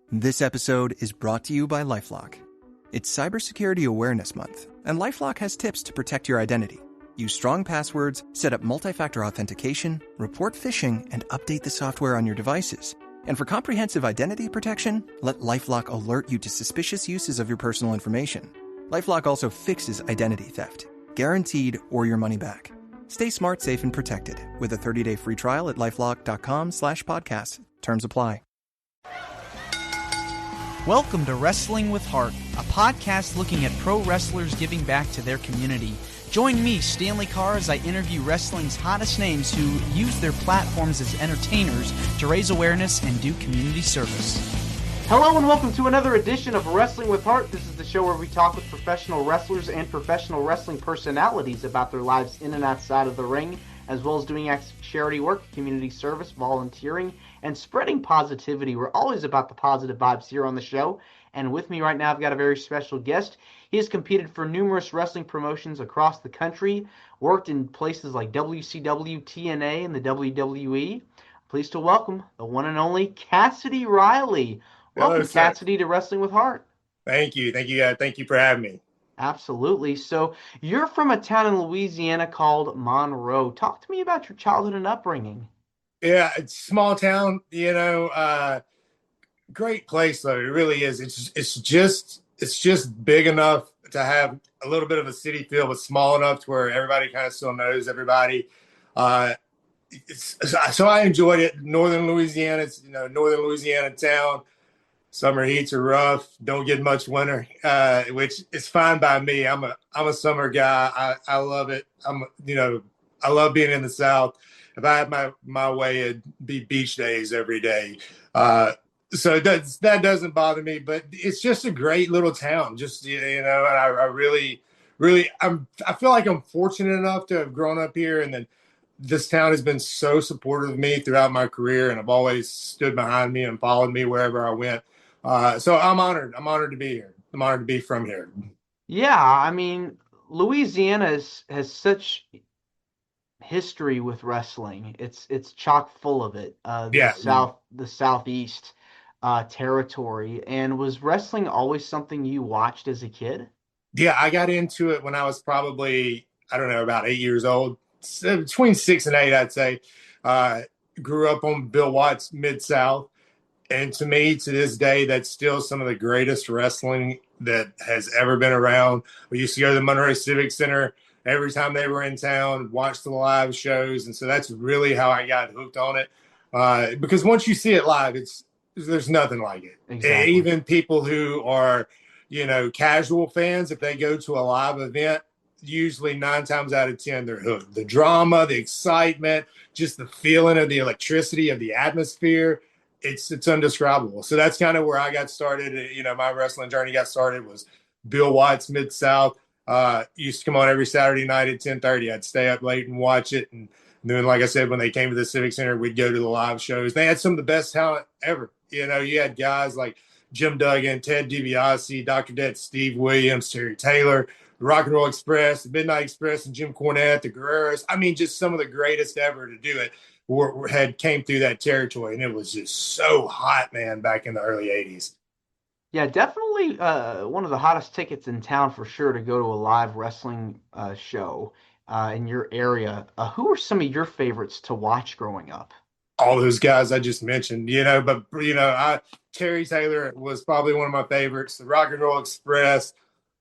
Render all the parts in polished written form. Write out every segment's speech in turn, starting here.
This episode is brought to you by LifeLock. It's Cybersecurity Awareness Month, and LifeLock has tips to protect your identity. Use strong passwords, set up multi-factor authentication, report phishing, and update the software on your devices. And for comprehensive identity protection, let LifeLock alert you to suspicious uses of your personal information. LifeLock also fixes identity theft, guaranteed or your money back. Stay smart, safe, and protected with a 30-day free trial at LifeLock.com/podcast. Terms apply. Welcome to Wrestling with Heart, a podcast looking at pro wrestlers giving back to their community. Join me, Stanley Carr, as I interview wrestling's hottest names who use their platforms as entertainers to raise awareness and do community service. Hello and welcome to another edition of Wrestling with Heart. This is the show where we talk with professional wrestlers and professional wrestling personalities about their lives in and outside of the ring, as well as doing acts of charity work, community service, volunteering, and spreading positivity. We're always about the positive vibes here on the show. And with me right now, I've got a very special guest. He has competed for numerous wrestling promotions across the country, worked in places like WCW, TNA, and the WWE. Pleased to welcome the one and only Cassidy Riley. Welcome, Hello, Cassidy, to Wrestling with Heart. Thank you. Thank you. Thank you for having me. Absolutely. So you're from a town in Louisiana called Monroe. Talk to me about your childhood and upbringing. Yeah, it's a small town, great place though. It really is. It's just big enough to have a little bit of a city feel, but small enough to where everybody kind of still knows everybody. So I enjoyed it. Northern Louisiana, it's Northern Louisiana town. Summer heats are rough. Don't get much winter, which is fine by me. I'm a summer guy. I love it. I love being in the South. If I had my way, it'd be beach days every day. So that doesn't bother me. But it's just a great little town. Just and I really, I feel like I'm fortunate enough to have grown up here, and then this town has been so supportive of me throughout my career, and have always stood behind me and followed me wherever I went. So I'm honored. I'm honored to be here. I'm honored to be from here. Yeah, I mean, Louisiana has such history with wrestling. It's chock full of it. The Southeast territory. And was wrestling always something you watched as a kid? Yeah, I got into it when I was probably, about 8 years old. Between 6 and 8, I'd say. Grew up on Bill Watts Mid-South. And to me, to this day, that's still some of the greatest wrestling that has ever been around. We used to go to the Monroe Civic Center every time they were in town, watch the live shows. And so that's really how I got hooked on it. Because once you see it live, there's nothing like it. Exactly. Even people who are, casual fans, if they go to a live event, usually 9 times out of 10, they're hooked. The drama, the excitement, just the feeling of the electricity of the atmosphere. It's indescribable. So that's kind of where I got started. My wrestling journey got started was Bill Watts Mid-South. Used to come on every Saturday night at 10:30. I'd stay up late and watch it. And then, like I said, when they came to the Civic Center, we'd go to the live shows. They had some of the best talent ever. You had guys like Jim Duggan, Ted DiBiase, Dr. Death, Steve Williams, Terry Taylor, the Rock and Roll Express, the Midnight Express, and Jim Cornette, the Guerreros. I mean, just some of the greatest ever to do it. Came through that territory, and it was just so hot, man, back in the early 80s. Yeah, definitely one of the hottest tickets in town for sure to go to a live wrestling show in your area. Who are some of your favorites to watch growing up? All those guys I just mentioned, Terry Taylor was probably one of my favorites. The Rock and Roll Express.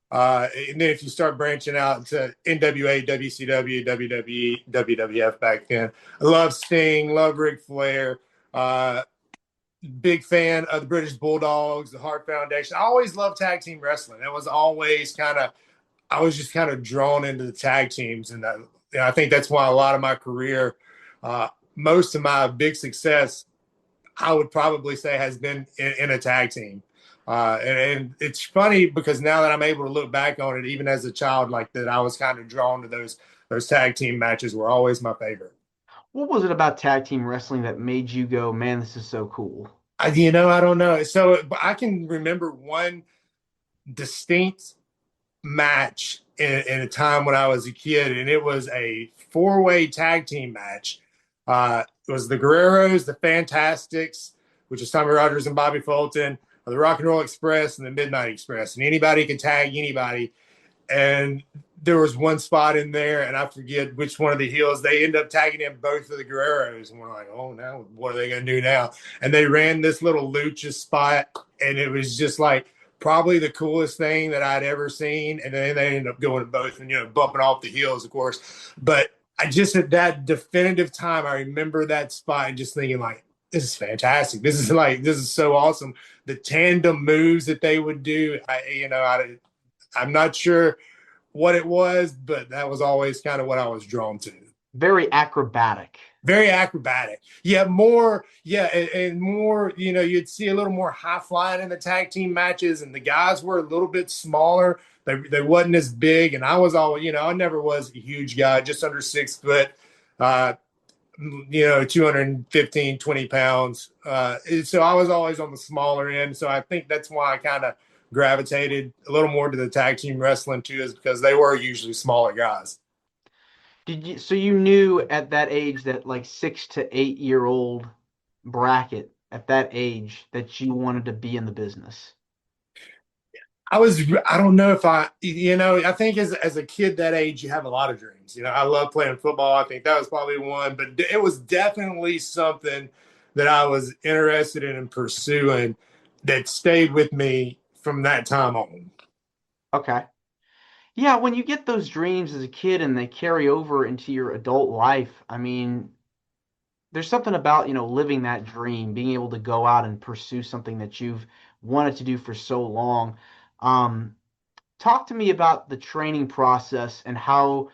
And then if you start branching out to NWA, WCW, WWE, WWF back then, I love Sting, love Ric Flair, big fan of the British Bulldogs, the Hart Foundation. I always loved tag team wrestling. It was always I was just kind of drawn into the tag teams. And I think that's why a lot of my career, most of my big success, I would probably say has been in a tag team. And it's funny because now that I'm able to look back on it, even as a child like that, I was kind of drawn to those tag team matches were always my favorite. What was it about tag team wrestling that made you go, man, this is so cool? I don't know. So I can remember one distinct match in a time when I was a kid, and it was a 4-way tag team match. It was the Guerreros, the Fantastics, which is Tommy Rogers and Bobby Fulton, the Rock and Roll Express and the Midnight Express, and anybody could tag anybody. And there was one spot in there, and I forget which one of the heels. They end up tagging in both of the Guerreros, and we're like, oh, now what are they going to do now? And they ran this little lucha spot, and it was just like probably the coolest thing that I'd ever seen. And then they ended up going to both and, bumping off the heels, of course. But I just, at that definitive time, I remember that spot and just thinking like, this is fantastic. This is so awesome. The tandem moves that they would do, I'm not sure what it was, but that was always kind of what I was drawn to. Very acrobatic. Very acrobatic. Yeah, more, and more, you'd see a little more high flying in the tag team matches, and the guys were a little bit smaller. They wasn't as big, and I was always, I never was a huge guy, just under 6 foot, 215, 20 pounds. So I was always on the smaller end. So I think that's why I kind of gravitated a little more to the tag team wrestling too, is because they were usually smaller guys. So you knew at that age, that like 6 to 8 year old bracket at that age, that you wanted to be in the business? I don't know if I think as a kid that age, you have a lot of dreams. I love playing football. I think that was probably one, but it was definitely something that I was interested in and pursuing that stayed with me from that time on. Okay. Yeah, when you get those dreams as a kid and they carry over into your adult life, I mean, there's something about, living that dream, being able to go out and pursue something that you've wanted to do for so long. Talk to me about the training process and how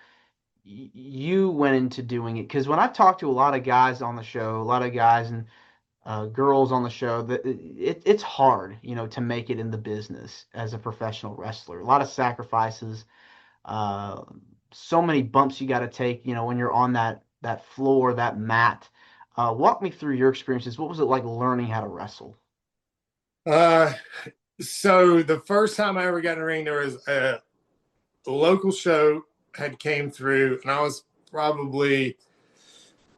you went into doing it. Because when I've talked to a lot of guys on the show, a lot of guys and girls on the show, that it's hard, to make it in the business as a professional wrestler. A lot of sacrifices, so many bumps you got to take, when you're on that floor, that mat. Walk me through your experiences. What was it like learning how to wrestle? So the first time I ever got in the ring, there was a local show had came through, and I was probably,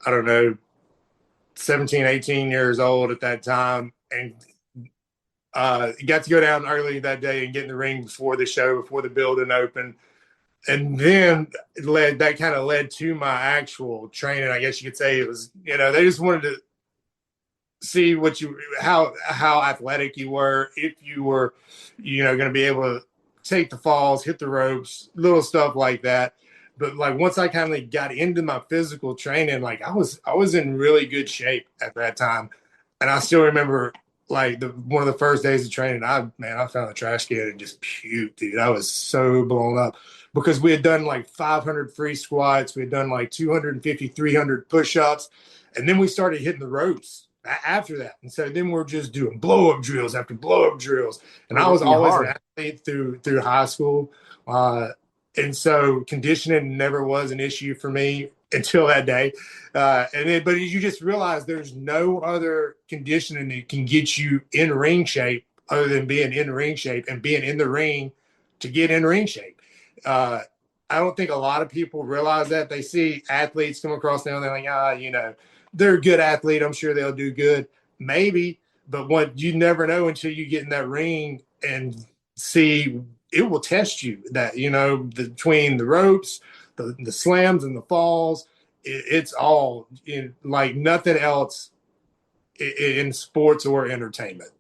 I don't know, 17, 18 years old at that time, and got to go down early that day and get in the ring before the show, before the building opened. And then that kind of led to my actual training. I guess you could say it was, they just wanted to see how athletic you were, if you were, going to be able to take the falls, hit the ropes, little stuff like that. But like once I kind of got into my physical training, like I was in really good shape at that time. And I still remember like one of the first days of training, I found a trash can and just puked, dude. I was so blown up because we had done like 500 free squats. We had done like 250, 300 push-ups. And then we started hitting the ropes after that. And so then we're just doing blow-up drills after blow-up drills. And I was always an athlete through high school. And so conditioning never was an issue for me until that day. But you just realize there's no other conditioning that can get you in ring shape other than being in ring shape and being in the ring to get in ring shape. I don't think a lot of people realize that. They see athletes come across now and they're like, they're a good athlete. I'm sure they'll do good. Maybe, but what you never know until you get in that ring and see, it will test you that, between the ropes, the slams and the falls, it's all like nothing else in sports or entertainment.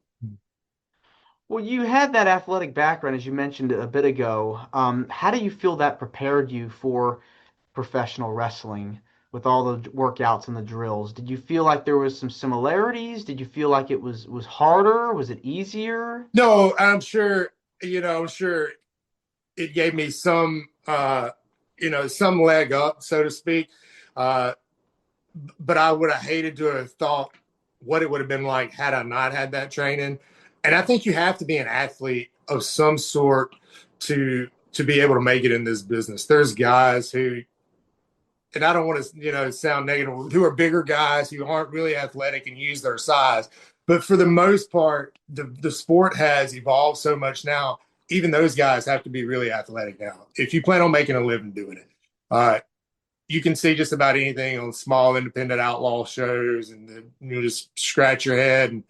Well, you had that athletic background, as you mentioned a bit ago. How do you feel that prepared you for professional wrestling with all the workouts and the drills? Did you feel like there was some similarities? Did you feel like it was harder? Was it easier? No, I'm sure, I'm sure it gave me some, some leg up, so to speak. But I would have hated to have thought what it would have been like had I not had that training. And I think you have to be an athlete of some sort to be able to make it in this business. There's guys who, and I don't want to, sound negative, who are bigger guys who aren't really athletic and use their size. But for the most part, the sport has evolved so much now. Even those guys have to be really athletic now if you plan on making a living doing it. You can see just about anything on small independent outlaw shows, and just scratch your head. And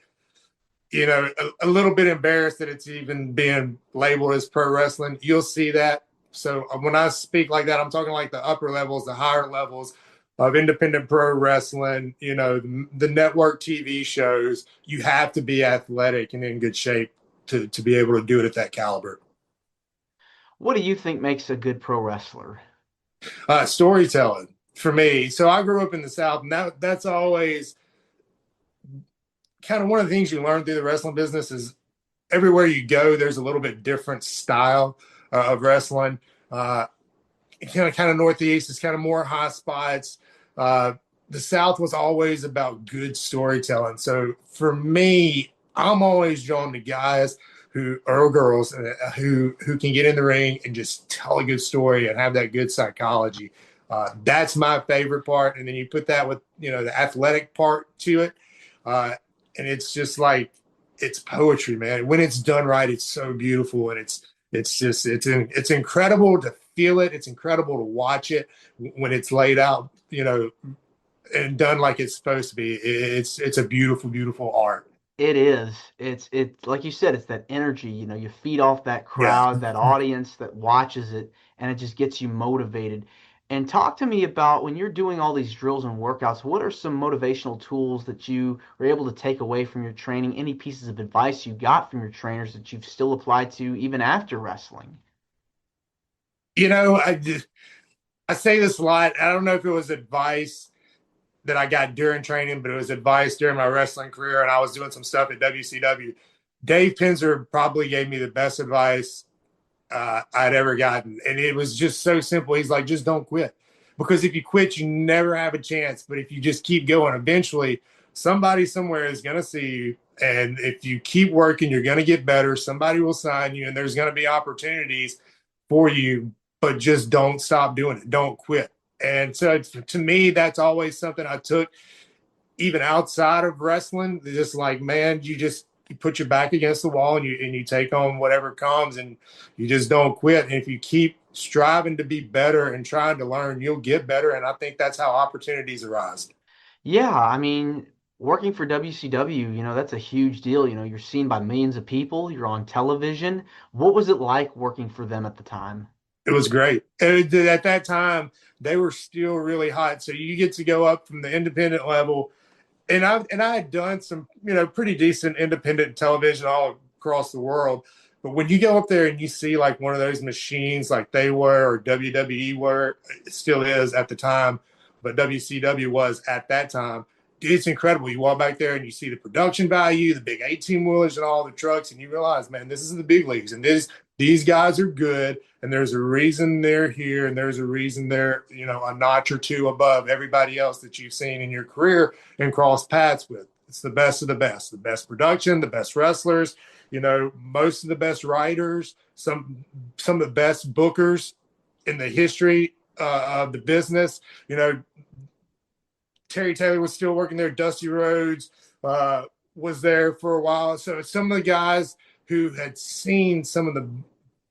a little bit embarrassed that it's even being labeled as pro wrestling. You'll see that. So when I speak like that, I'm talking like the upper levels, the higher levels of independent pro wrestling, the network TV shows. You have to be athletic and in good shape to be able to do it at that caliber. What do you think makes a good pro wrestler? Storytelling for me. So I grew up in the South, and that's always kind of one of the things you learn through the wrestling business is everywhere you go, there's a little bit different style of wrestling. Kind of Northeast is kind of more high spots. The South was always about good storytelling. So for me, I'm always drawn to guys who or girls who can get in the ring and just tell a good story and have that good psychology. That's my favorite part. And then you put that with the athletic part to it, and it's just like it's poetry, man. When it's done right, it's so beautiful, and it's incredible to feel it. It's incredible to watch it when it's laid out, and done like it's supposed to be. It's a beautiful, beautiful art. It is. It's like you said, it's that energy, you feed off that Yeah. crowd, that audience that watches it, and it just gets you motivated. And talk to me about when you're doing all these drills and workouts, what are some motivational tools that you were able to take away from your training? Any pieces of advice you got from your trainers that you've still applied to even after wrestling? I say this a lot. I don't know if it was advice that I got during training, but it was advice during my wrestling career, and I was doing some stuff at WCW. Dave Pinzer probably gave me the best advice I'd ever gotten, and it was just so simple. He's like, just don't quit, because if you quit, you never have a chance. But if you just keep going, eventually somebody somewhere is going to see you, and if you keep working, you're going to get better. Somebody will sign you, and there's going to be opportunities for you. But just don't stop doing it. Don't quit. And so to me, that's always something I took even outside of wrestling. Just like, man, you put your back against the wall and you take on whatever comes, and you just don't quit. And if you keep striving to be better and trying to learn, you'll get better. And I think that's how opportunities arise. Yeah, I mean, working for WCW, that's a huge deal. You're seen by millions of people, you're on television. What was it like working for them at the time? It was great. At that time, they were still really hot. So you get to go up from the independent level, and I had done some pretty decent independent television all across the world. But when you go up there and you see like one of those machines like they were, or WWE were, it still is at the time, but WCW was at that time, dude, it's incredible. You walk back there and you see the production value, the big 18 wheelers and all the trucks, and you realize, man, this is the big leagues, and these guys are good, and there's a reason they're here, and there's a reason they're a notch or two above everybody else that you've seen in your career and cross paths with. It's the best of the best production, the best wrestlers, most of the best writers, some of the best bookers in the history of the business. Terry Taylor was still working there. Dusty Rhodes was there for a while. So some of the guys who had seen some of the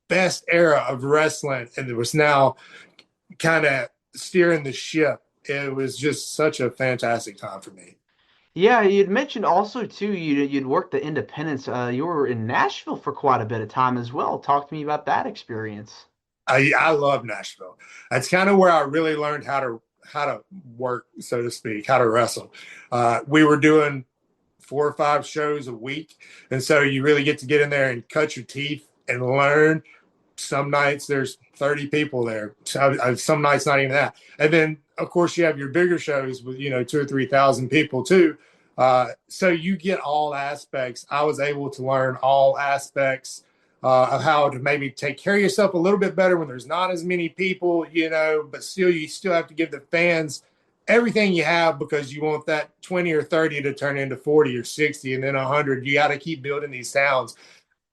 best era of wrestling and it was now kind of steering the ship. It was just such a fantastic time for me. Yeah, you'd mentioned also too you'd worked the independents. You were in Nashville for quite a bit of time as well. Talk to me about that experience. I love Nashville. That's kind of where I really learned how to work, so to speak, how to wrestle. We were doing 4 or 5 shows a week, and so you really get to get in there and cut your teeth and learn. Some nights there's 30 people there. Some nights not even that. And then of course you have your bigger shows with 2 or 3,000 people too. So you get all aspects. I was able to learn all aspects of how to maybe take care of yourself a little bit better when there's not as many people, but still you still have to give the fans everything you have, because you want that 20 or 30 to turn into 40 or 60 and then 100. You got to keep building these towns.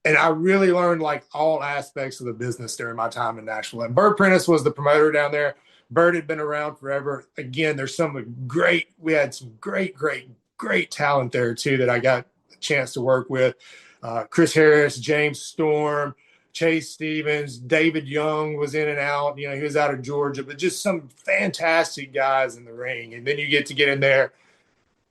And I really learned like all aspects of the business during my time in Nashville. And Bert Prentice was the promoter down there. Bert had been around forever. Again, we had some great talent there too that I got a chance to work with. Chris Harris, James Storm, Chase Stevens, David Young was in and out. He was out of Georgia, but just some fantastic guys in the ring. And then you get in there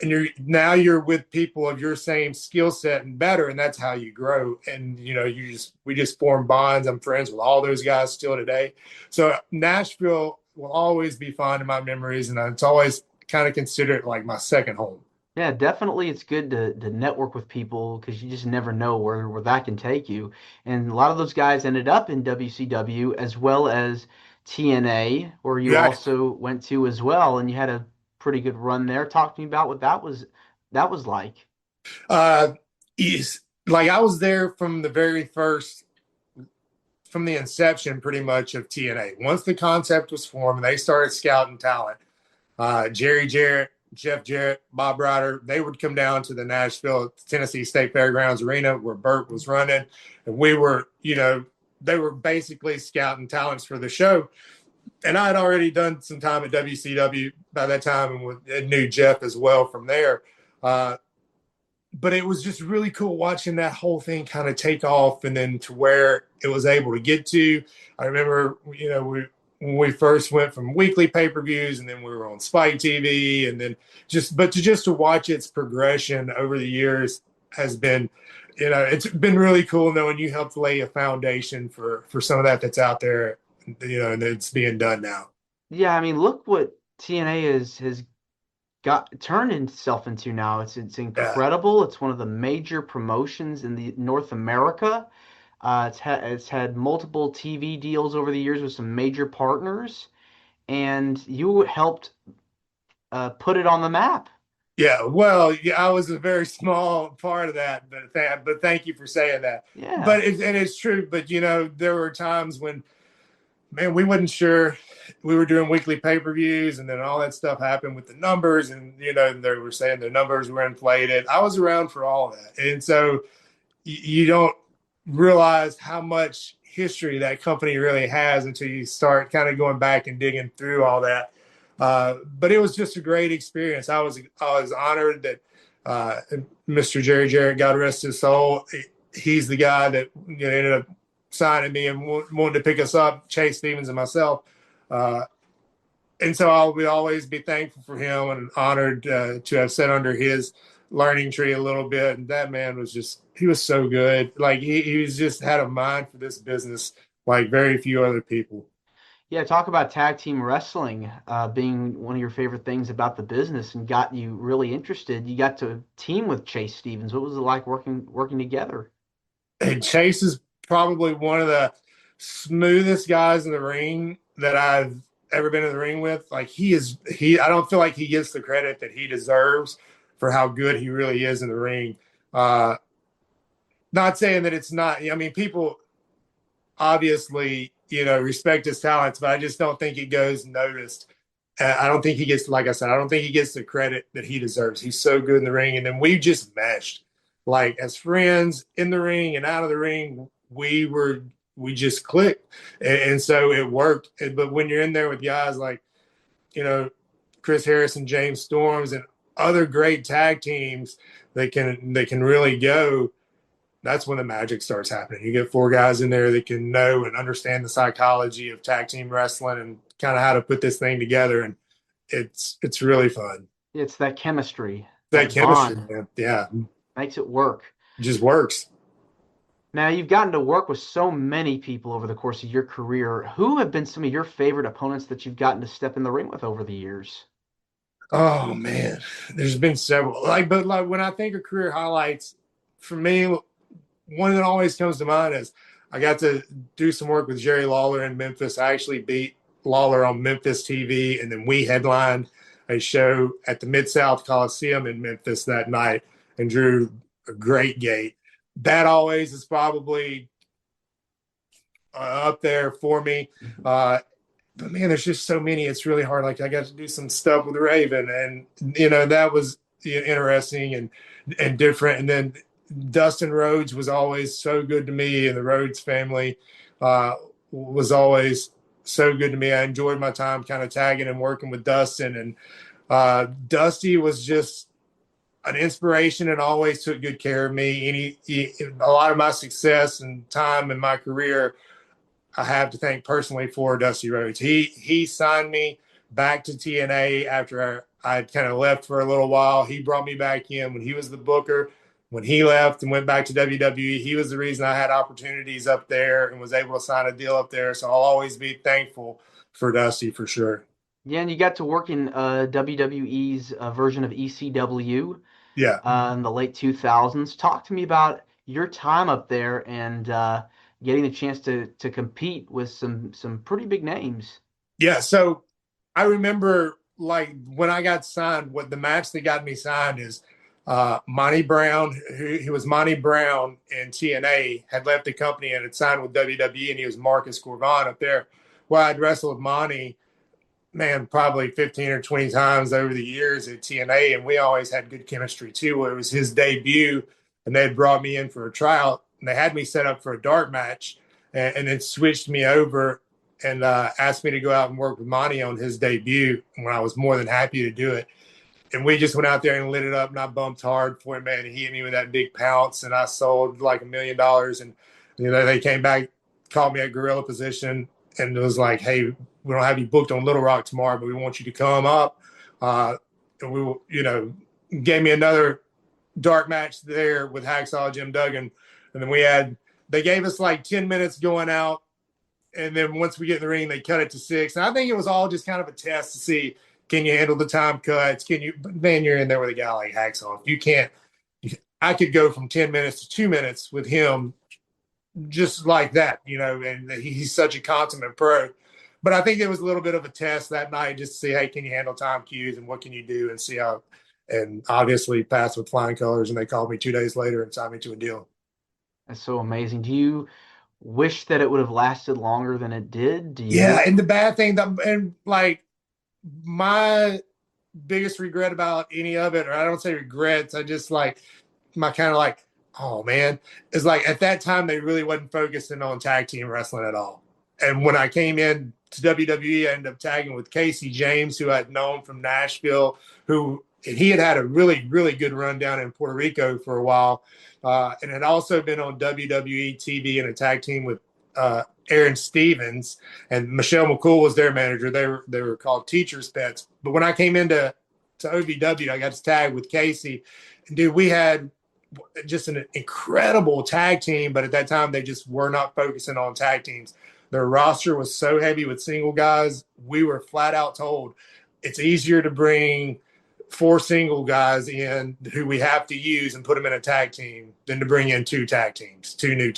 and you're with people of your same skill set and better, and that's how you grow. And we just form bonds. I'm friends with all those guys still today. So Nashville will always be fond of my memories, and it's always kind of considered like my second home. Yeah, definitely. It's good to network with people because you just never know where that can take you. And a lot of those guys ended up in WCW as well as TNA, where you Yeah. also went to as well, and you had a pretty good run there. Talk to me about what that was like. Uh, is like I was there from the very first, from the inception, pretty much of TNA. Once the concept was formed, they started scouting talent. Jerry Jarrett, Jeff Jarrett, Bob Ryder, they would come down to the Nashville, Tennessee State Fairgrounds Arena where Burt was running. And we were, they were basically scouting talents for the show. And I had already done some time at WCW by that time and knew Jeff as well from there. But it was just really cool watching that whole thing kind of take off and then to where it was able to get to. I remember, when we first went from weekly pay-per-views and then we were on Spike TV and then just to watch its progression over the years has been, it's been really cool knowing you helped lay a foundation for some of that's out there, and it's being done now. Yeah, I mean, look what TNA has got turned itself into now. It's Yeah. incredible. It's one of the major promotions in the North America. It's had multiple TV deals over the years with some major partners, and you helped put it on the map. Yeah, well, yeah, I was a very small part of that, but thank you for saying that. Yeah. But it's true. But there were times when, man, we wasn't sure. We were doing weekly pay-per-views, and then all that stuff happened with the numbers, and they were saying the numbers were inflated. I was around for all of that, and so you don't realize how much history that company really has until you start kind of going back and digging through all that. But it was just a great experience. I was honored that Mr. Jerry Jarrett, God rest his soul, he's the guy that ended up signing me and wanted to pick us up, Chase Stevens and myself. And so I'll always be thankful for him and honored to have sat under his learning tree a little bit. And that man he was so good. Like he was just had a mind for this business like very few other people. Yeah, talk about tag team wrestling being one of your favorite things about the business and got you really interested. You got to team with Chase Stevens. What was it like working together? And Chase is probably one of the smoothest guys in the ring that I've ever been in the ring with. Like I don't feel like he gets the credit that he deserves for how good he really is in the ring. Not saying that it's not, I mean, people obviously, respect his talents, but I just don't think he goes noticed. I don't think he gets, like I said, I don't think he gets the credit that he deserves. He's so good in the ring. And then we just meshed like as friends in the ring and out of the ring. We just clicked. And so it worked. But when you're in there with guys like, Chris Harris and James Storms and other great tag teams that can really go, that's when the magic starts happening. You get four guys in there that can know and understand the psychology of tag team wrestling and kind of how to put this thing together. And it's really fun. It's that chemistry, That chemistry, bond man. Yeah. makes it work. It just works. Now, you've gotten to work with so many people over the course of your career. Who have been some of your favorite opponents that you've gotten to step in the ring with over the years? Oh man, there's been several. But when I think of career highlights, for me, one that always comes to mind is I got to do some work with Jerry Lawler in Memphis. I actually beat Lawler on Memphis TV, and then we headlined a show at the Mid-South Coliseum in Memphis that night and drew a great gate. That always is probably up there for me. But man, there's just so many. It's really hard. Like I got to do some stuff with Raven, and that was interesting and different. And then Dustin Rhodes was always so good to me, and the Rhodes family was always so good to me. I enjoyed my time kind of tagging and working with Dustin, and Dusty was just an inspiration and always took good care of me. A lot of my success and time in my career, I have to thank personally for Dusty Rhodes. He signed me back to TNA after I had kind of left for a little while. He brought me back in when he was the booker. When he left and went back to WWE, he was the reason I had opportunities up there and was able to sign a deal up there. So I'll always be thankful for Dusty for sure. Yeah, and you got to work in WWE's version of ECW Yeah. in the late 2000s. Talk to me about your time up there and getting the chance to compete with some pretty big names. Yeah. So I remember like when I got signed, what the match that got me signed is Monty Brown, who was Monty Brown in TNA, had left the company and had signed with WWE, and he was Marcus Corvan up there. Well, I'd wrestled with Monty, man, probably 15 or 20 times over the years at TNA, and we always had good chemistry too. Well, it was his debut, and they had brought me in for a tryout, and they had me set up for a dark match, and then switched me over and asked me to go out and work with Monty on his debut when I was more than happy to do it. And we just went out there and lit it up, and I bumped hard for him, man. And he hit me with that big pounce, and I sold like $1 million. And, they came back, called me at gorilla position, and it was like, hey, we don't have you booked on Little Rock tomorrow, but we want you to come up. And we, gave me another dark match there with Hacksaw Jim Duggan. And then they gave us like 10 minutes going out. And then once we get in the ring, they cut it to 6. And I think it was all just kind of a test to see, can you handle the time cuts? But man, you're in there with a guy like Hacksaw. You can't, I could go from 10 minutes to 2 minutes with him just like that, and he's such a consummate pro. But I think it was a little bit of a test that night just to see, hey, can you handle time cues and what can you do and see how, and obviously passed with flying colors. And they called me 2 days later and signed me to a deal. That's so amazing. Do you wish that it would have lasted longer than it did? Yeah, and the bad thing, and like my biggest regret about any of it, or I don't say regrets, I just like my kind of like, oh man, is like at that time they really wasn't focusing on tag team wrestling at all. And when I came in to WWE, I ended up tagging with Casey James, who I'd known from Nashville, and he had a really, really good run down in Puerto Rico for a while, and had also been on WWE TV in a tag team with Aaron Stevens, and Michelle McCool was their manager. They were called Teacher's Pets. But when I came into OVW, I got to tag with Casey, and dude, we had just an incredible tag team. But at that time, they just were not focusing on tag teams. Their roster was so heavy with single guys. We were flat out told it's easier to bring 4 single guys in who we have to use and put them in a tag team than to bring in 2 tag teams, 2 new,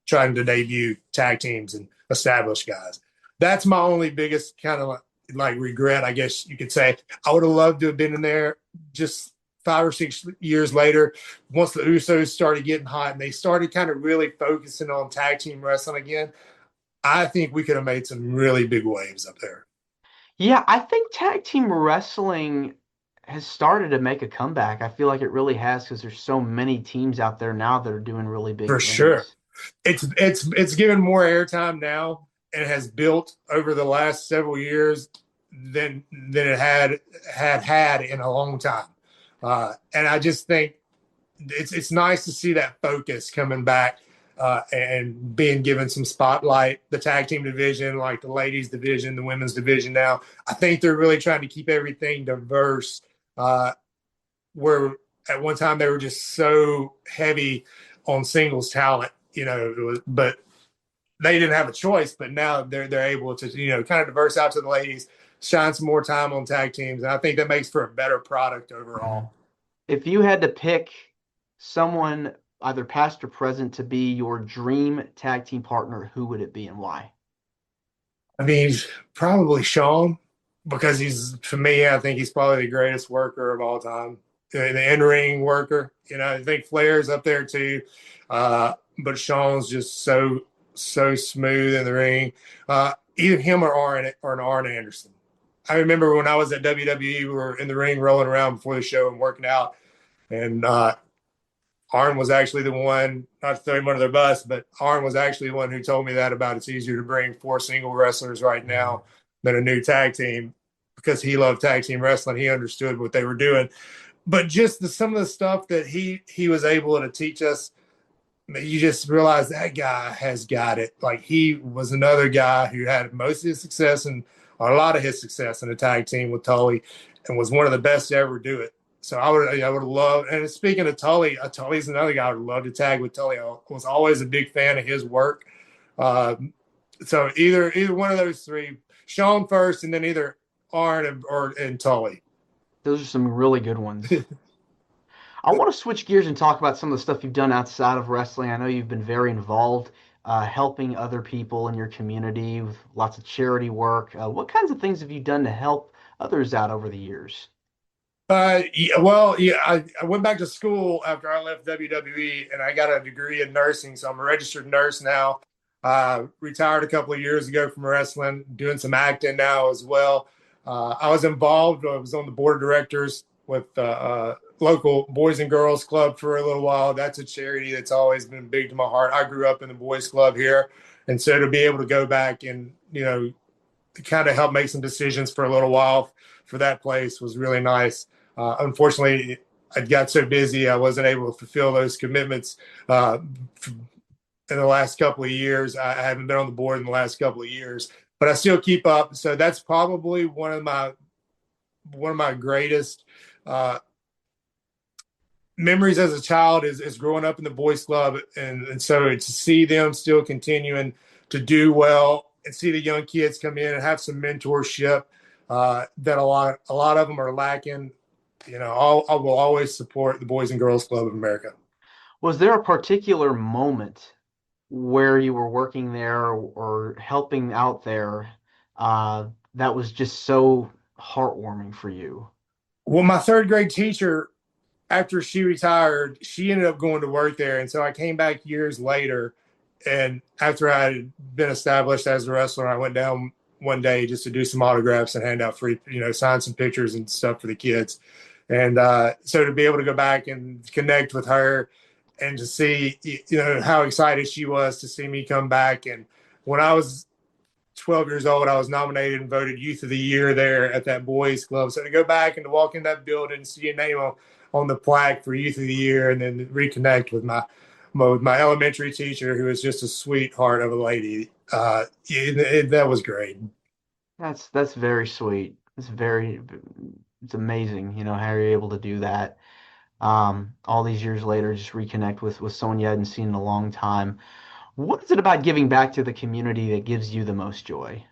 trying to debut tag teams and establish guys. That's my only biggest kind of like regret, I guess you could say. I would have loved to have been in there just 5 or 6 years later, once the Usos started getting hot and they started kind of really focusing on tag team wrestling again. I think we could have made some really big waves up there. Yeah, I think tag team wrestling has started to make a comeback. I feel like it really has because there's so many teams out there now that are doing really big for things. Sure. It's given more airtime now and has built over the last several years than it had in a long time. And I just think it's nice to see that focus coming back and being given some spotlight. The tag team division, like the ladies division, the women's division now, I think they're really trying to keep everything diverse. Where at one time they were just so heavy on singles talent, but they didn't have a choice. But now they're able to, kind of diverse out to the ladies, shine some more time on tag teams, and I think that makes for a better product overall. If you had to pick someone, either past or present, to be your dream tag team partner, who would it be and why? I mean, probably Sean, because for me, I think he's probably the greatest worker of all time. The in-ring worker, I think Flair's up there too. But Sean's just so smooth in the ring. Either him or Arn Anderson. I remember when I was at WWE, we were in the ring rolling around before the show and working out. And Arn was actually the one, not to throw him under the bus, but Arn was actually the one who told me that about it's easier to bring 4 single wrestlers right now than a new tag team, because he loved tag team wrestling. He understood what they were doing. But just some of the stuff that he was able to teach us, you just realize that guy has got it. Like, he was another guy who had most of his success or a lot of his success in a tag team with Tully. and was one of the best to ever do it. So I would love. And speaking of Tully's another guy I would love to tag with. Tully, I was always a big fan of his work. So either one of those three, Sean first, and then either Arn and Tully. Those are some really good ones. I want to switch gears and talk about some of the stuff you've done outside of wrestling. I know you've been very involved helping other people in your community with lots of charity work. What kinds of things have you done to help others out over the years? I went back to school after I left WWE, and I got a degree in nursing, so I'm a registered nurse now. Retired a couple of years ago from wrestling, doing some acting now as well. I was involved. I was on the board of directors with local Boys and Girls Club for a little while. That's a charity that's always been big to my heart. I grew up in the boys club here, and so to be able to go back and kind of help make some decisions for a little while for that place was really nice. Unfortunately, I got so busy I wasn't able to fulfill those commitments in the last couple of years. I haven't been on the board in the last couple of years, but I still keep up. So that's probably one of my greatest memories as a child is growing up in the boys club. And so to see them still continuing to do well and see the young kids come in and have some mentorship that a lot of them are lacking. I will always support the Boys and Girls Club of America. Was there a particular moment where you were working there or helping out there that was just so heartwarming for you? Well, my third grade teacher, after she retired, she ended up going to work there. And so I came back years later. And after I had been established as a wrestler, I went down one day just to do some autographs and hand out free, sign some pictures and stuff for the kids. And so to be able to go back and connect with her and to see, how excited she was to see me come back. And when I was 12 years old, I was nominated and voted Youth of the Year there at that boys club. So to go back and to walk in that building and see your name on the plaque for Youth of the Year, and then reconnect with my elementary teacher, who was just a sweetheart of a lady. That was great. That's very sweet. It's amazing, how you're able to do that. All these years later, just reconnect with someone you hadn't seen in a long time. What is it about giving back to the community that gives you the most joy?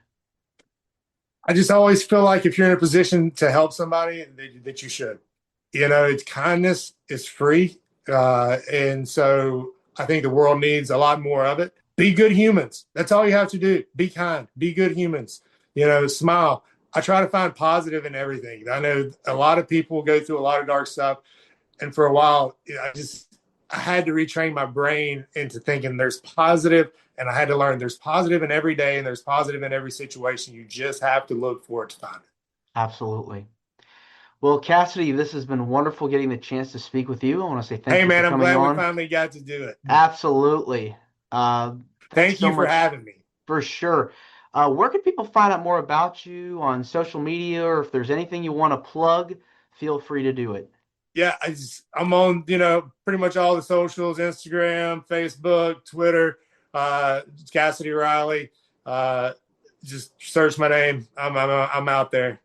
I just always feel like if you're in a position to help somebody, that you should. It's kindness is free. And so I think the world needs a lot more of it. Be good humans. That's all you have to do. Be kind. Be good humans. Smile. I try to find positive in everything. I know a lot of people go through a lot of dark stuff. And for a while, I had to retrain my brain into thinking there's positive, and I had to learn there's positive in every day and there's positive in every situation. You just have to look for it to find it. Absolutely. Well, Cassidy, this has been wonderful getting the chance to speak with you. I want to say thank you for coming on. Hey, man, I'm glad we finally got to do it. Absolutely. Thank you for having me. For sure. Where can people find out more about you on social media, or if there's anything you want to plug, feel free to do it. Yeah, I'm on, pretty much all the socials, Instagram, Facebook, Twitter, Cassidy Riley. Just search my name. I'm out there.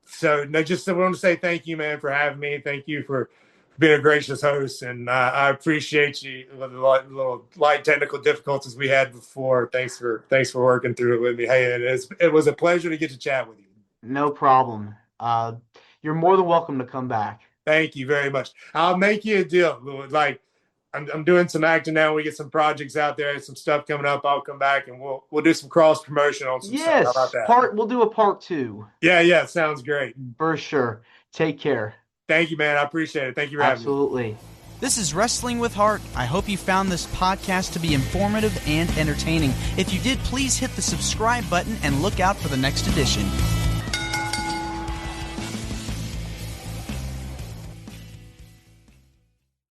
So no, just I want to say thank you, man, for having me. Thank you for being a gracious host, and I appreciate you with the little light technical difficulties we had before. Thanks for working through it with me. Hey, it was a pleasure to get to chat with you. No problem. You're more than welcome to come back. Thank you very much. I'll make you a deal. Like I'm doing some acting now. We get some projects out there, some stuff coming up. I'll come back and we'll do some cross promotion on some stuff. How about that? We'll do a part 2. Yeah, sounds great. For sure. Take care. Thank you, man. I appreciate it. Thank you for having me. Absolutely. This is Wrestling with Heart. I hope you found this podcast to be informative and entertaining. If you did, please hit the subscribe button and look out for the next edition.